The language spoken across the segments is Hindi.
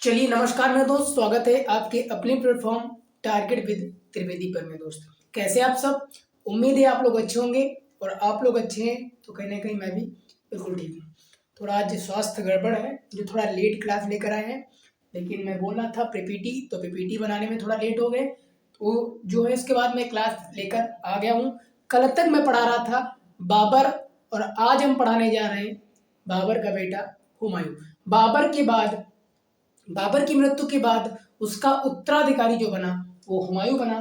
चलिए नमस्कार मेरे दोस्त, स्वागत है आपके अपने प्लेटफॉर्म टारगेट विद त्रिवेदी पर। मेरे दोस्त कैसे आप सब? उम्मीद है आप लोग अच्छे होंगे और आप लोग अच्छे हैं तो कहीं ना कहीं मैं भी बिल्कुल ठीक हूँ। थोड़ा आज स्वास्थ्य गड़बड़ है, जो थोड़ा लेट क्लास लेकर आए हैं, लेकिन मैं बोल रहा था पीपीटी, तो पीपीटी बनाने में थोड़ा लेट हो गए। तो जो है इसके बाद मैं क्लास लेकर आ गया हूँ। कल तक मैं पढ़ा रहा था बाबर, और आज हम पढ़ाने जा रहे हैं बाबर का बेटा हुमायूं। बाबर की मृत्यु के बाद उसका उत्तराधिकारी जो बना वो हुमायूं बना।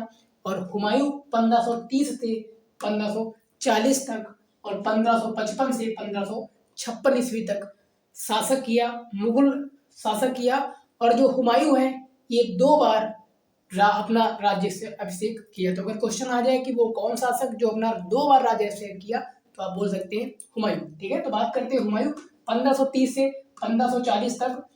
और हुमायूं 1530 से 1540 तक और 1555 से 1556 ईस्वी तक शासक किया, मुगल शासक किया। और जो हुमायूं है ये दो बार अपना राज्य से अभिषेक किया। तो अगर क्वेश्चन आ जाए कि वो कौन शासक जो अपना दो बार राज्य अभिषेक किया, तो आप बोल सकते हैं हुमायूं। ठीक है, तो बात करते हैं हुमायूं 1530 से 1540 तक।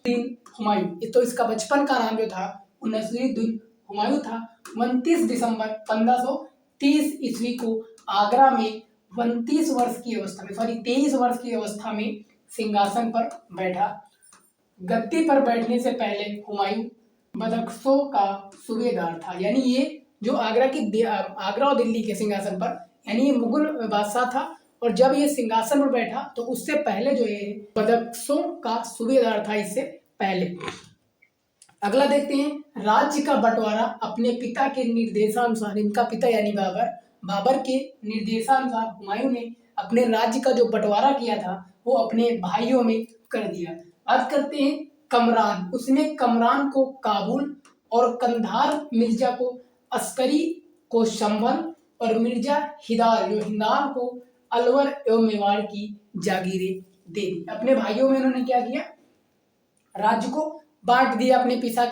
हुमायूं, ये तो इसका बचपन का नाम जो था नसीरुद्दीन हुमायूं था। 29 दिसंबर 1530 ईस्वी को आगरा में 29 वर्ष की अवस्था में, सॉरी 23 वर्ष की अवस्था में सिंहासन पर बैठा। गद्दी पर बैठने से पहले हुमायूं बदख्शों का सूबेदार था। यानी ये जो आगरा और दिल्ली के सिंहासन पर, यानी ये मुगल बादशाह था। और जब ये सिंहासन पर बैठा तो उससे पहले जो ये बदख्शों का सूबेदार था, इससे पहले। अगला देखते हैं, राज्य का बंटवारा अपने पिता के निर्देशानुसार। इनका पिता यानी बाबर के निर्देशानुसार हुमायूं ने अपने राज्य का जो बंटवारा किया था वो अपने भाइयों में कर दिया। बात करते हैं कमरान, उसने कमरान को काबुल और कंधार, मिर्जा को अस्करी को संभल और मिर्जा हिदार जो हिंदार को अलवर एवं मेवाड़ की जागीरें दे दी। अपने भाइयों में इन्होंने क्या किया, राज्य को बांट दिया अपने पिता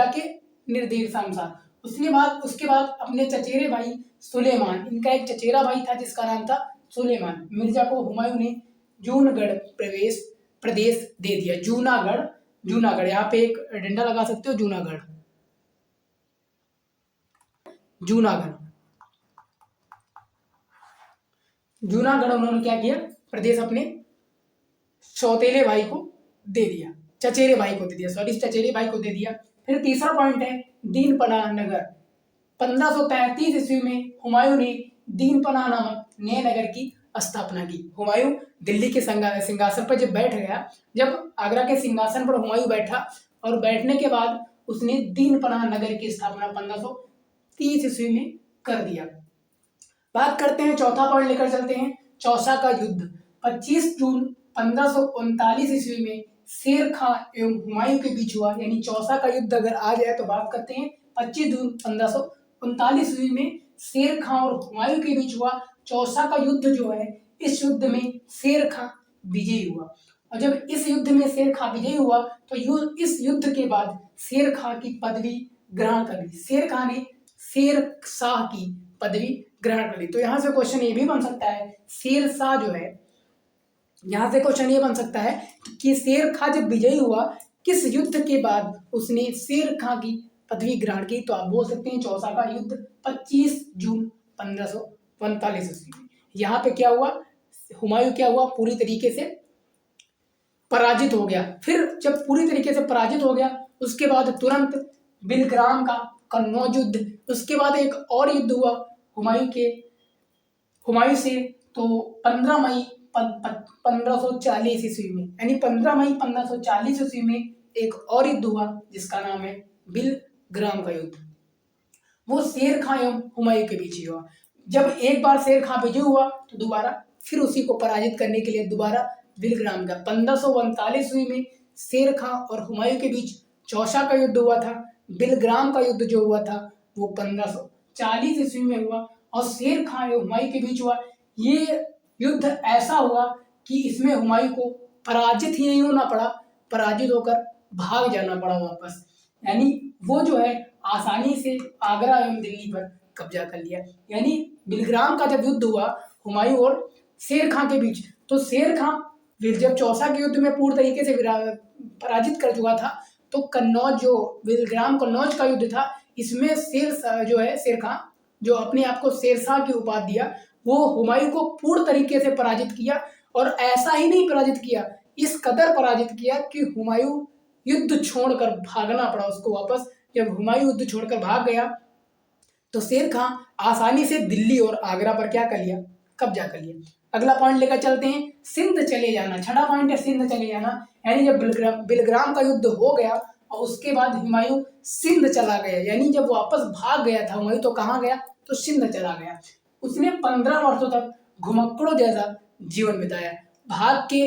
के निर्देशानुसार। उसके बाद अपने चचेरे भाई सुलेमान, इनका एक चचेरा भाई था जिसका नाम था सुलेमान मिर्जा को हुमायूं ने जूनागढ़ प्रदेश दे दिया। जूनागढ़ यहाँ पे एक डंडा लगा सकते हो, जूनागढ़ उन्होंने क्या किया, प्रदेश अपने सौतेले भाई को दे दिया, चचेरे भाई को दे दिया। फिर तीसरा पॉइंट है दीनपनाह नगर। 1533 ईस्वी में हुमायूं ने दीनपनाह नामक नए नगर की स्थापना की। हुमायूं दिल्ली के सिंहासन पर जब बैठ गया, जब आगरा के सिंहासन पर हुमायूं बैठा और बैठने के बाद उसने दीनपनाह नगर की स्थापना 1530 ईस्वी में कर दिया। बात करते हैं, चौथा पॉइंट लेकर चलते हैं, चौसा का युद्ध। 25 जून 1539 ईस्वी में शेर खां एवं हुमायूं के बीच हुआ। यानी चौसा का युद्ध अगर आ जाए तो बात करते हैं 25 जून 1539 ईस्वी में शेर खां और हुमायूं के बीच हुआ चौसा का युद्ध। जो है इस युद्ध में शेर खां विजयी हुआ। और जब इस युद्ध में शेर खां विजयी हुआ तो इस युद्ध के बाद शेर खां की पदवी ग्रहण कर ली। शेर खां ने शेर शाह की पदवी ग्रहण कर ली। तो यहाँ से क्वेश्चन ये भी बन सकता है, शेर शाह जो है, यहाँ से क्वेश्चन ये बन सकता है कि शेर खां जब विजयी हुआ किस युद्ध के बाद उसने शेर खां की पदवी ग्रहण की। तो आप बोल सकते हैं चौसा का युद्ध 25 जून 1539 ईस्वी में। यहाँ पे क्या हुआ, हुमायूं क्या हुआ, पूरी तरीके से पराजित हो गया। फिर जब पूरी तरीके से पराजित हो गया उसके बाद तुरंत बिलग्राम का कन्नौज युद्ध, उसके बाद एक और युद्ध हुआ हुमायूं से, तो 15 मई 1540 ईस्वी में, यानी 15 मई 1540 ईस्वी में एक और युद्ध हुआ जिसका नाम है बिलग्राम का युद्ध। वो शेर खां एवं हुमायूं के बीच ही हुआ। जब एक बार शेर खां विजय हुआ तो दोबारा फिर उसी को पराजित करने के लिए दोबारा बिलग्राम का 1539 ईस्वी में शेर खां और हुमायूं के बीच चौसा का युद्ध हुआ था। बिलग्राम का युद्ध जो हुआ था वो 1540 ईस्वी में हुआ और शेर खां और हुमायूं के बीच हुआ। ये युद्ध ऐसा हुआ कि इसमें हुमायूं को पराजित ही नहीं होना पड़ा, पराजित होकर भाग जाना पड़ा वापस। यानी वो जो है आसानी से आगरा एवं दिल्ली पर कब्जा कर लिया। यानी बिलग्राम का जब युद्ध हुआ हुमायूं और शेर खां के बीच, तो शेर खां जब चौसा के युद्ध में पूर्ण तरीके से पराजित कर चुका था, तो कन्नौज जो बिलग्राम कन्नौज का युद्ध था, इसमें शेर खां जो अपने आप को शेरशाह की उपाधि दिया, वो हुमायूं को पूर्ण तरीके से पराजित किया। और ऐसा ही नहीं पराजित किया, इस कदर पराजित किया कि हुमायूं युद्ध छोड़कर भागना पड़ा उसको वापस। जब हुमायूं युद्ध छोड़कर भाग गया तो शेर खां आसानी से दिल्ली और आगरा पर क्या कर लिया, कब्जा कर लिया। अगला पॉइंट लेकर चलते हैं, सिंध चले जाना। छठा पॉइंट है सिंध चले जाना, यानी जब बिलग्राम का युद्ध हो गया और उसके बाद हुमायूं सिंध चला गया, यानी जब वापस भाग गया था हुमायूं तो कहाँ गया, तो सिंध चला गया। उसने 15 वर्षों तक घुमक्कड़ों जैसा जीवन बिताया। भाग के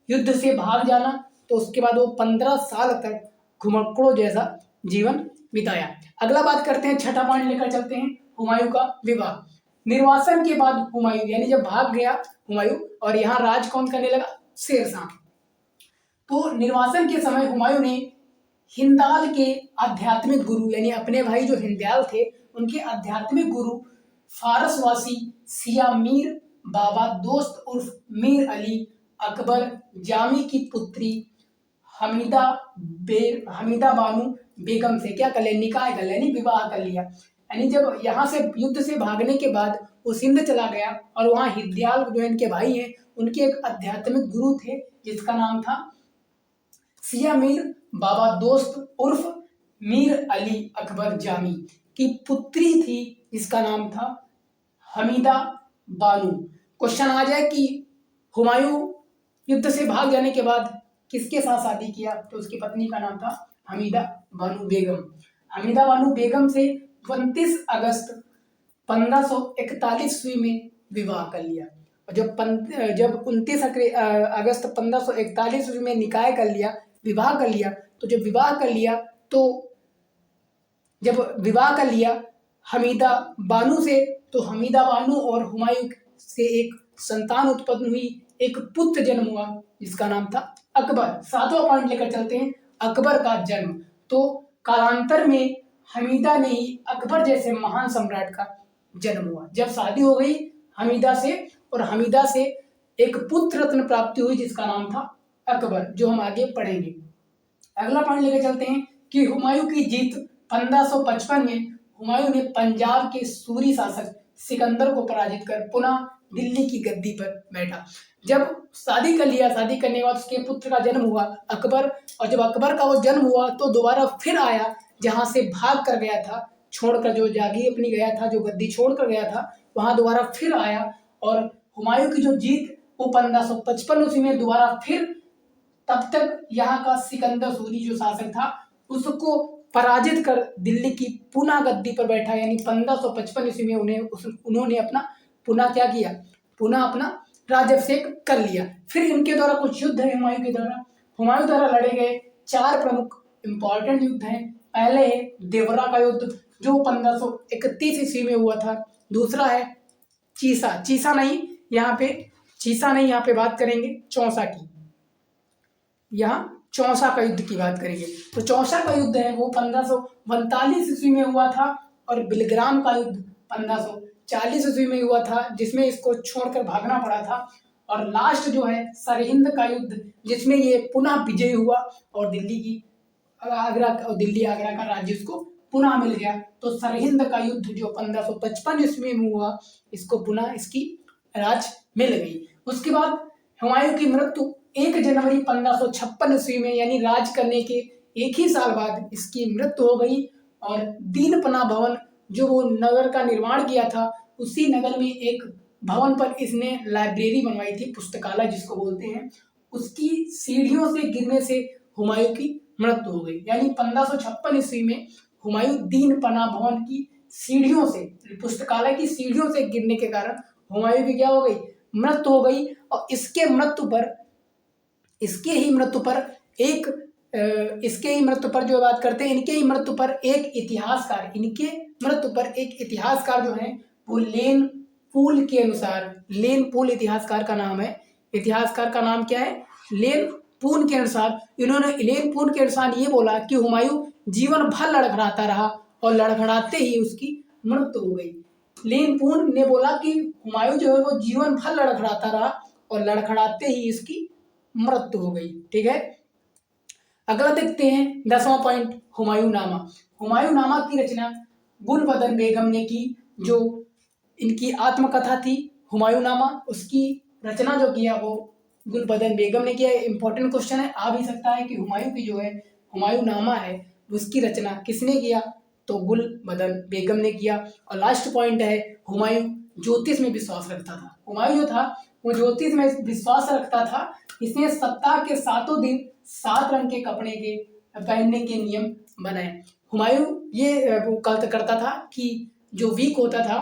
युद्ध से भाग जाना, तो उसके बाद वो 15 साल तक घुमक्कड़ों जैसा जीवन बिताया। अगला बात करते हैं, छठा पॉइंट लेकर चलते हैं, हुमायूं का विवाह। निर्वासन के बाद हुमायूं, यानी जब भाग गया हुमायूं और यहाँ राज कौन करने लगा, शेर शाह। तो निर्वासन के समय हुमायूं ने हिंदाल के आध्यात्मिक गुरु, यानी अपने भाई जो हिंदयाल थे उनके आध्यात्मिक गुरु फारसवासी सिया मीर बाबा दोस्त उर्फ मीर अली अकबर जामी की पुत्री हमीदा बानू बेगम से क्या कर लिया, निकाह कर लिया, यानी विवाह कर लिया। यानी जब यहाँ से युद्ध से भागने के बाद वो सिंध चला गया और वहाँ हिंदयाल जो इनके भाई हैं उनके एक आध्यात्मिक गुरु थे जिसका नाम था सिया मीर बाबा दोस्त उर्फ मीर अली अकबर जामी की पुत्री थी जिसका नाम था हमीदा बानू। क्वेश्चन आ जाए कि हुमायूं युद्ध से भाग जाने के बाद किसके साथ शादी किया, तो उसकी पत्नी का नाम था हमीदा बानू बेगम। हमीदा बानू बेगम से 29 अगस्त 1541 ईस्वी में विवाह कर लिया। और जब 29 अगस्त 1541 ईस्वी में निकाह कर लिया, विवाह कर लिया, तो जब विवाह कर लिया हमीदा बानू से, तो हमीदा बानू और हुमायूं से एक संतान उत्पन्न हुई, एक पुत्र जन्म हुआ जिसका नाम था अकबर। सातवां पॉइंट लेकर चलते हैं, अकबर का जन्म। तो कालांतर में हमीदा ने ही अकबर जैसे महान सम्राट का जन्म हुआ। जब शादी हो गई हमीदा से और हमीदा से एक पुत्र रत्न प्राप्ति हुई जिसका नाम था अकबर, जो हम आगे पढ़ेंगे। अगला पॉइंट लेकर चलते हैं कि हुमायूं की जीत 1555 में हुमायूं ने पंजाब के सूरी शासक सिकंदर को पराजित कर पुनः दिल्ली की गद्दी पर बैठा। जब शादी कर लिया, शादी करने के बाद उसके पुत्र का जन्म हुआ अकबर, और जब अकबर का वो जन्म हुआ तो दोबारा फिर आया जहां से भाग कर गया था, छोड़कर जो जागीर अपनी गया था, जो गद्दी छोड़कर गया था, वहां दोबारा फिर आया। और हुमायूं की जो जीत वो 1555 ईस्वी में दोबारा फिर, तब तक यहाँ का सिकंदर सूरी जो शासक था उसको पराजित कर दिल्ली की पुनः गद्दी पर बैठा, यानी 1555 ईस्वी में उन्होंने अपना पुनः क्या किया, पुनः अपना राज्याभिषेक कर लिया। फिर इनके द्वारा कुछ युद्ध है हुमायूं द्वारा लड़े गए 4 प्रमुख इंपॉर्टेंट युद्ध हैं। पहले है देवरा का युद्ध जो 1531 ईस्वी में हुआ था। दूसरा है चीसा नहीं यहाँ पे बात करेंगे चौसा की, यहाँ चौसा का युद्ध की बात करेंगे। तो चौसा का युद्ध है वो 1542 ईस्वी में हुआ था, और बिलग्राम का युद्ध 1540 ईस्वी में हुआ था जिसमें इसको छोड़कर भागना पड़ा था। और लास्ट जो है सरहिंद का युद्ध जिसमें ये पुनः विजयी हुआ और दिल्ली आगरा का राज्य इसको पुनः मिल गया। तो सरहिंद का युद्ध जो 1555 ईस्वी में हुआ, इसको पुनः इसकी राज मिल गई। उसके बाद हुमायूं की मृत्यु 1 जनवरी 1556 ईस्वी में, यानी राज करने के एक ही साल बाद इसकी मृत्यु हो गई। और दीनपना भवन जो वो नगर का निर्माण किया था, उसी नगर में एक भवन पर इसने लाइब्रेरी बनवाई थी, पुस्तकालय जिसको बोलते हैं, उसकी सीढ़ियों से गिरने से हुमायूं की मृत्यु हो गई। यानी 1556 ईस्वी में हुमायूं दीनपना भवन की सीढ़ियों से, पुस्तकालय की सीढ़ियों से गिरने के कारण हुमायूं की क्या हो गई, मृत्यु हो गई। और इसके ही मृत्यु पर जो बात करते हैं, इनके मृत्यु पर एक इतिहासकार जो है वो लेन पूल इतिहासकार का नाम है। इतिहासकार का नाम क्या है, लेन पूल के अनुसार ये बोला कि हुमायूं जीवन भर लड़खड़ाता रहा और लड़खड़ाते ही उसकी मृत्यु हो गई। लेन पूल ने बोला कि हुमायूं जो है वो जीवन भर लड़खड़ाता रहा और लड़खड़ाते ही इसकी मृत्यु हो गई। ठीक है, अगला देखते हैं 10वां पॉइंट, हुमायूं नामा की रचना गुलबदन बेगम ने की। जो इनकी आत्मकथा थी हुमायूं नामा, उसकी रचना जो किया वो गुलबदन बेगम ने किया। इंपॉर्टेंट क्वेश्चन है, आ भी सकता है कि हुमायूं हुमायूंनामा है उसकी रचना किसने किया? तो गुलबदन बेगम ने किया। और लास्ट पॉइंट है, हुमायूं ज्योतिष में विश्वास रखता था। हुमायूं जो था वो ज्योतिष में विश्वास रखता था। इसने सप्ताह के 7 दिन 7 रंग के कपड़े के पहनने के नियम बनाए। हुमायूं ये वो करता था कि जो वीक होता था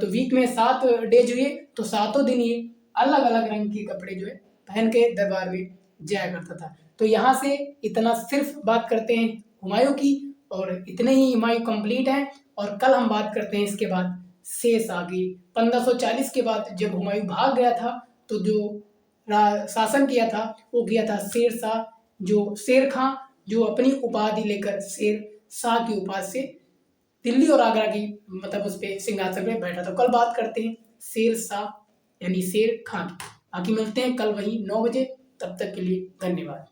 तो वीक में 7 डेज हुए तो 7 दिन ये अलग अलग रंग के कपड़े जो है पहन के दरबार में जाया करता था। तो यहाँ से इतना सिर्फ बात करते हैं हुमायूं की, और इतने ही हुमायूं कंप्लीट है। और कल हम बात करते हैं इसके बाद शेष आगे 1540 के बाद जब हुमायूं भाग गया था तो जो शासन किया था वो किया था शेर शाह, जो शेर खां, जो अपनी उपाधि लेकर शेर शाह की उपाधि से दिल्ली और आगरा की मतलब उस पे सिंहासन पे बैठा था। कल बात करते हैं शेर शाह यानी शेर खां की। बाकी मिलते हैं कल वही 9 बजे, तब तक के लिए धन्यवाद।